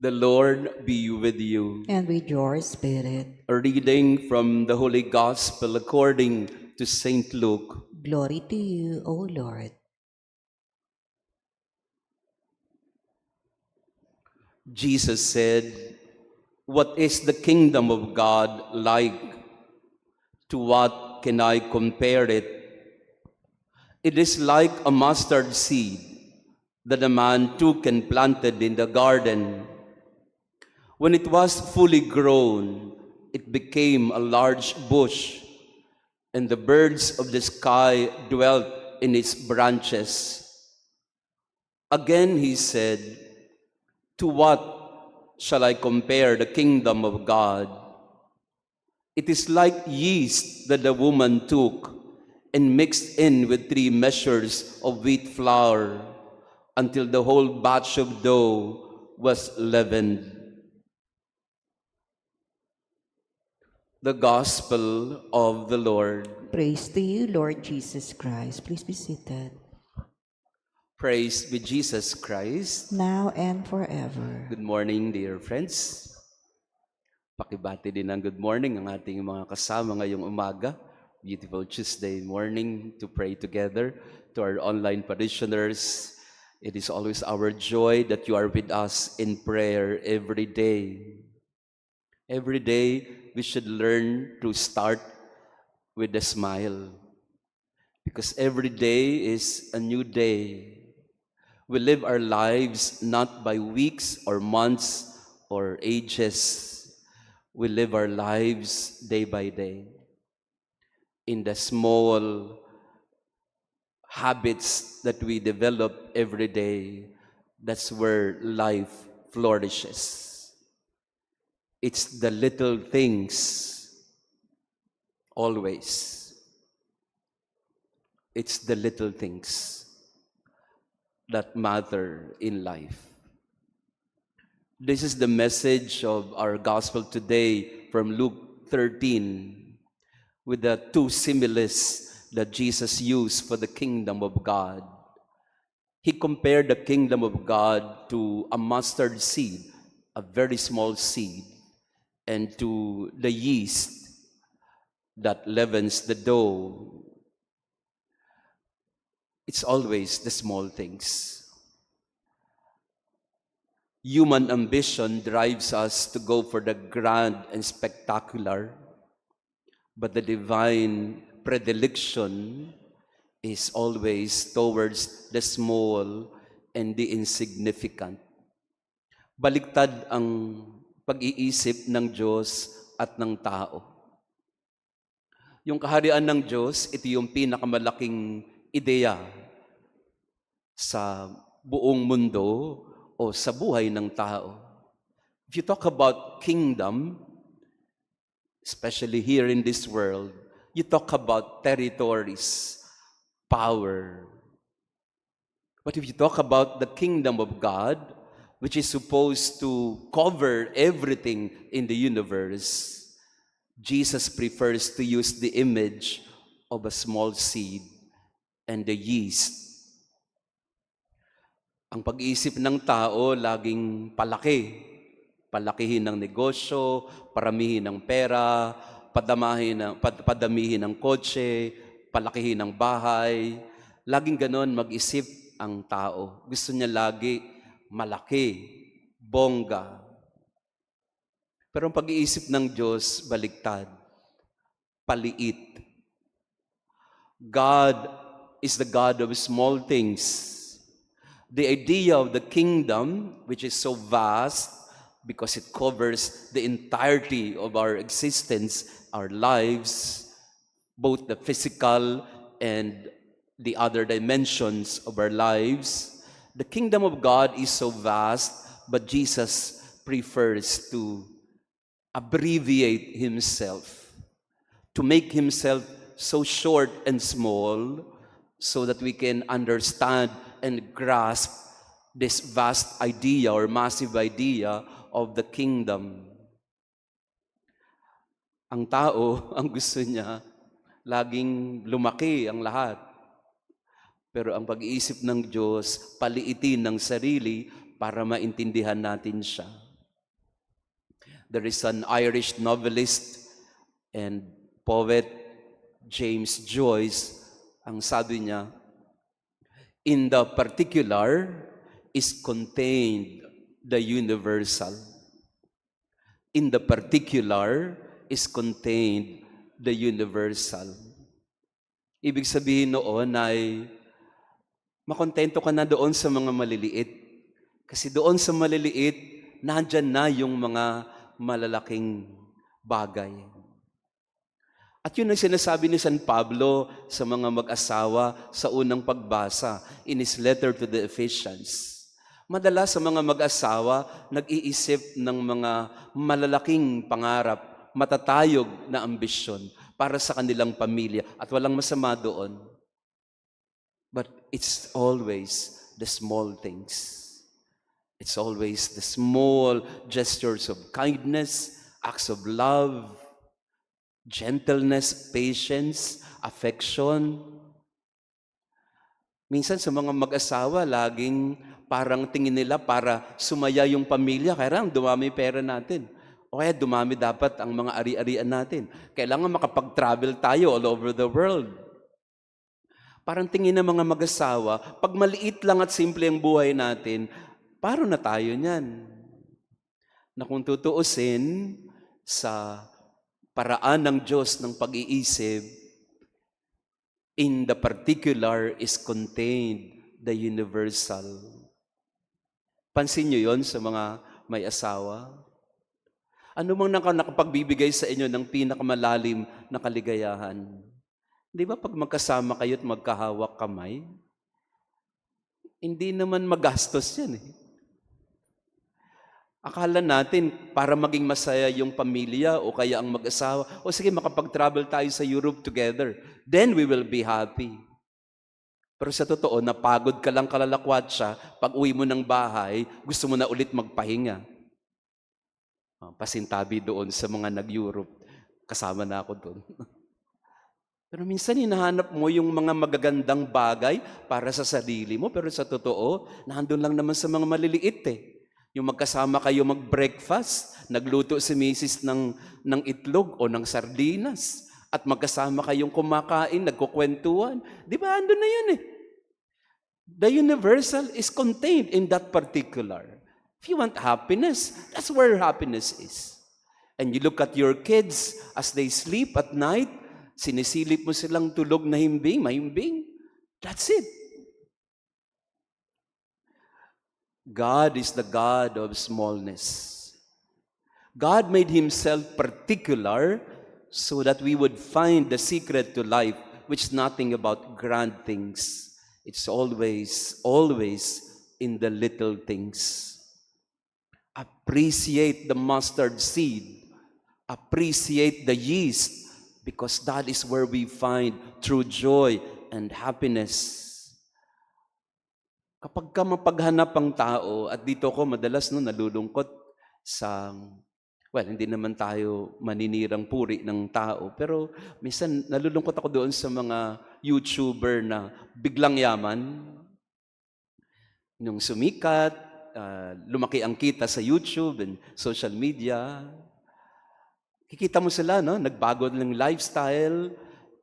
The Lord be with you. And with your spirit. A reading from the Holy Gospel according to St. Luke. Glory to you, O Lord. Jesus said, "What is the kingdom of God like? To what can I compare it? It is like a mustard seed that a man took and planted in the garden. When it was fully grown, it became a large bush, and the birds of the sky dwelt in its branches." Again he said, "To what shall I compare the kingdom of God? It is like yeast that the woman took and mixed in with 3 measures of wheat flour until the whole batch of dough was leavened." The Gospel of the Lord. Praise to you, Lord Jesus Christ. Please be seated. Praise be Jesus Christ. Now and forever. Good morning, dear friends. Pakibati din ng good morning ang ating mga kasama ngayong umaga. Beautiful Tuesday morning to pray together. To our online parishioners, it is always our joy that you are with us in prayer every day. Every day, we should learn to start with a smile, because every day is a new day. We live our lives not by weeks or months or ages. We live our lives day by day in the small habits that we develop every day. That's where life flourishes. It's the little things, always. It's the little things that matter in life. This is the message of our gospel today from Luke 13, with the 2 similes that Jesus used for the kingdom of God. He compared the kingdom of God to a mustard seed, a very small seed, and to the yeast that leavens the dough. It's always the small things. Human ambition drives us to go for the grand and spectacular, but the divine predilection is always towards the small and the insignificant. Baliktad ang pag-iisip ng Diyos at ng tao. Yung kaharian ng Diyos, ito yung pinakamalaking ideya sa buong mundo o sa buhay ng tao. If you talk about kingdom, especially here in this world, you talk about territories, power. But if you talk about the kingdom of God, which is supposed to cover everything in the universe, Jesus prefers to use the image of a small seed and the yeast. Ang pag-iisip ng tao laging palaki. Palakihin ng negosyo, paramihin ng pera, padamihin ng kotse, palakihin ng bahay. Laging ganon mag-isip ang tao. Gusto niya lagi malaki, bongga. Pero ang pag-iisip ng Diyos, baliktad, paliit. God is the God of small things. The idea of the kingdom, which is so vast because it covers the entirety of our existence, our lives, both the physical and the other dimensions of our lives. The kingdom of God is so vast, but Jesus prefers to abbreviate himself, to make himself so short and small so that we can understand and grasp this vast idea or massive idea of the kingdom. Ang tao, ang gusto niya, laging lumaki ang lahat. Pero ang pag-iisip ng Diyos, paliitin ng sarili para maintindihan natin siya. There is an Irish novelist and poet, James Joyce, ang sabi niya, in the particular is contained the universal. In the particular is contained the universal. Ibig sabihin noon ay makontento ka na doon sa mga maliliit. Kasi doon sa maliliit, nandyan na yung mga malalaking bagay. At yun ang sinasabi ni San Pablo sa mga mag-asawa sa unang pagbasa in his letter to the Ephesians. Madalas sa mga mag-asawa, nag-iisip ng mga malalaking pangarap, matatayog na ambisyon para sa kanilang pamilya at walang masama doon. But it's always the small things. It's always the small gestures of kindness, acts of love, gentleness, patience, affection. Minsan sa mga mag-asawa, laging parang tingin nila para sumaya yung pamilya. Kaya dumami pera natin. O kaya dumami dapat ang mga ari-arian natin. Kailangan makapag-travel tayo all over the world. Parang tingin ng mga mag-asawa, pag maliit lang at simple ang buhay natin, paro na tayo niyan. Na kung tutuusin sa paraan ng Diyos ng pag-iisip, in the particular is contained the universal. Pansin niyo yon sa mga may asawa? Ano mang nakapagbibigay sa inyo ng pinakamalalim na kaligayahan? Di ba pag magkasama kayo at magkahawak kamay, hindi naman magastos yan eh. Akala natin, para maging masaya yung pamilya o kaya ang mag-asawa, o sige, makapag-travel tayo sa Europe together. Then we will be happy. Pero sa totoo, napagod ka lang kalalakwat siya, pag uwi mo ng bahay, gusto mo na ulit magpahinga. Pasintabi doon sa mga nag-Europe. Kasama na ako doon. Pero minsan hinahanap mo yung mga magagandang bagay para sa sarili mo, pero sa totoo, nandun lang naman sa mga maliliit eh. Yung magkasama kayo mag-breakfast, nagluto si misis ng itlog o ng sardinas, at magkasama kayong kumakain, nagkukwentuhan. Di ba, andun na yun eh. The universal is contained in that particular. If you want happiness, that's where happiness is. And you look at your kids as they sleep at night, sinisilip mo silang tulog na mahimbing. That's it. God is the God of smallness. God made Himself particular so that we would find the secret to life, which is nothing about grand things. It's always in the little things. Appreciate the mustard seed. Appreciate the yeast, because that is where we find true joy and happiness. Kapag ka mapaghanap ang tao, at dito ko madalas nalulungkot sa, hindi naman tayo maninirang puri ng tao, pero minsan nalulungkot ako doon sa mga YouTuber na biglang yaman. Nung sumikat, lumaki ang kita sa YouTube and social media, kikita mo sila, nagbago ng lifestyle,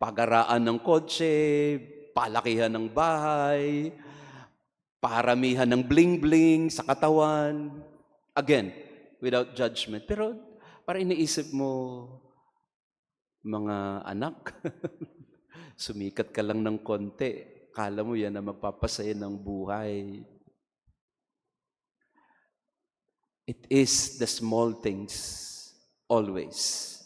pagaraan ng kotse, palakihan ng bahay, paramihan ng bling-bling sa katawan. Again, without judgment. Pero para iniisip mo, mga anak, sumikat ka lang ng konti, kala mo yan na magpapasaya ng buhay. It is the small things, always.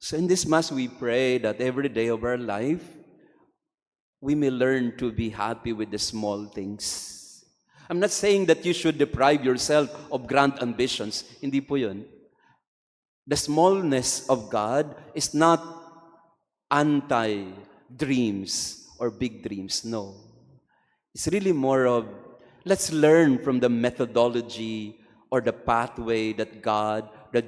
So in this Mass, we pray that every day of our life, we may learn to be happy with the small things. I'm not saying that you should deprive yourself of grand ambitions. Hindi po yun. The smallness of God is not anti-dreams or big dreams. No. It's really more of, let's learn from the methodology or the pathway that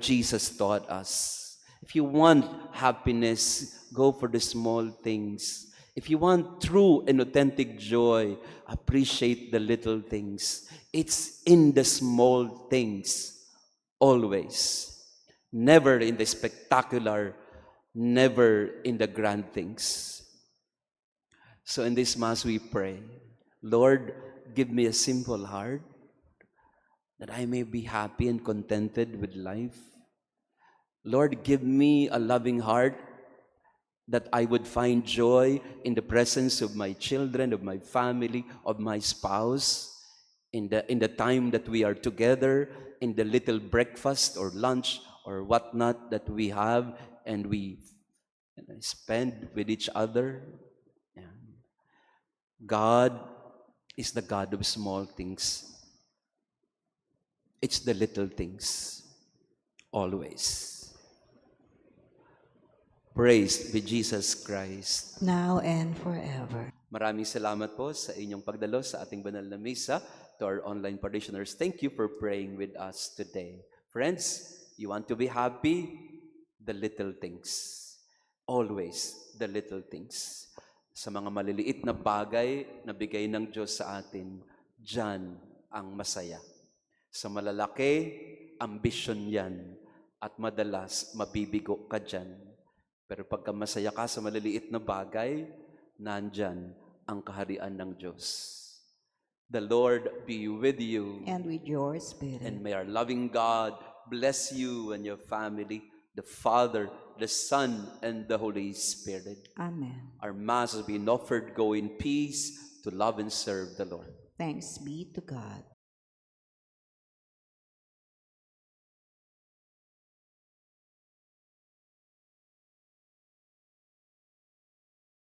Jesus taught us. If you want happiness, go for the small things. If you want true and authentic joy, appreciate the little things. It's in the small things, always. Never in the spectacular, never in the grand things. So in this Mass we pray, Lord, give me a simple heart that I may be happy and contented with life. Lord, give me a loving heart that I would find joy in the presence of my children, of my family, of my spouse, in the time that we are together, in the little breakfast or lunch or whatnot that we have and we spend with each other. Yeah. God is the God of small things. It's the little things, always. Praised be Jesus Christ. Now and forever. Maraming salamat po sa inyong pagdalo sa ating banal na misa. To our online parishioners, thank you for praying with us today. Friends, you want to be happy? The little things. Always the little things. Sa mga maliliit na bagay na bigay ng Diyos sa atin, dyan ang masaya. Sa malalaki, ambisyon yan. At madalas, mabibigo ka dyan. Pero pagka masaya ka sa maliliit na bagay, nandyan ang kaharian ng Diyos. The Lord be with you. And with your spirit. And may our loving God bless you and your family, the Father, the Son, and the Holy Spirit. Amen. Our Mass has been offered. Go in peace to love and serve the Lord. Thanks be to God.